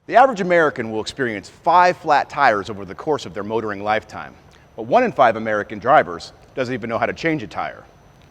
The average American will experience 5 flat tires over the course of their motoring lifetime, but 1 in 5 American drivers doesn't even know how to change a tire.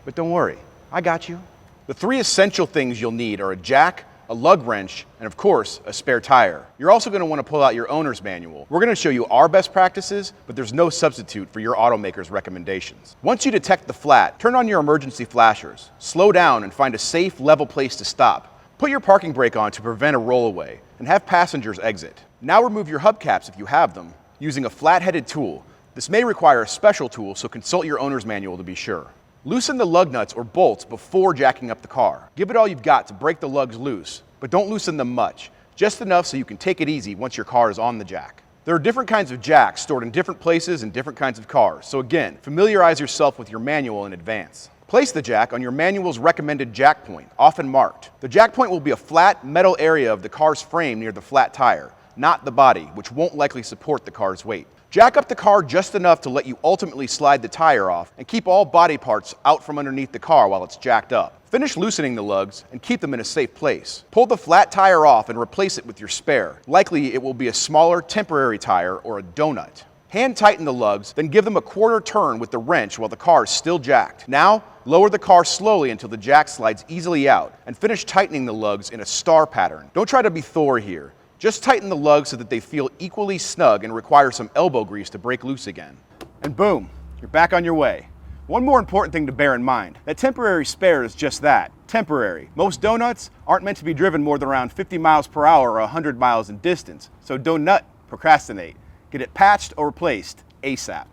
But don't worry, I got you. The 3 essential things you'll need are a jack, a lug wrench, and of course, a spare tire. You're also going to want to pull out your owner's manual. We're going to show you our best practices, but there's no substitute for your automaker's recommendations. Once you detect the flat, turn on your emergency flashers, slow down and find a safe, level place to stop. Put your parking brake on to prevent a rollaway, and have passengers exit. Now remove your hubcaps if you have them, using a flat-headed tool. This may require a special tool, so consult your owner's manual to be sure. Loosen the lug nuts or bolts before jacking up the car. Give it all you've got to break the lugs loose, but don't loosen them much, just enough so you can take it easy once your car is on the jack. There are different kinds of jacks stored in different places in different kinds of cars, so again, familiarize yourself with your manual in advance. Place the jack on your manual's recommended jack point, often marked. The jack point will be a flat, metal area of the car's frame near the flat tire, not the body, which won't likely support the car's weight. Jack up the car just enough to let you ultimately slide the tire off and keep all body parts out from underneath the car while it's jacked up. Finish loosening the lugs and keep them in a safe place. Pull the flat tire off and replace it with your spare. Likely it will be a smaller, temporary tire or a donut. Hand tighten the lugs, then give them a quarter turn with the wrench while the car is still jacked. Now, lower the car slowly until the jack slides easily out, and finish tightening the lugs in a star pattern. Don't try to be Thor here. Just tighten the lugs so that they feel equally snug and require some elbow grease to break loose again. And boom, you're back on your way. One more important thing to bear in mind, that temporary spare is just that, temporary. Most donuts aren't meant to be driven more than around 50 miles per hour or 100 miles in distance, so don't procrastinate. Get it patched or replaced ASAP.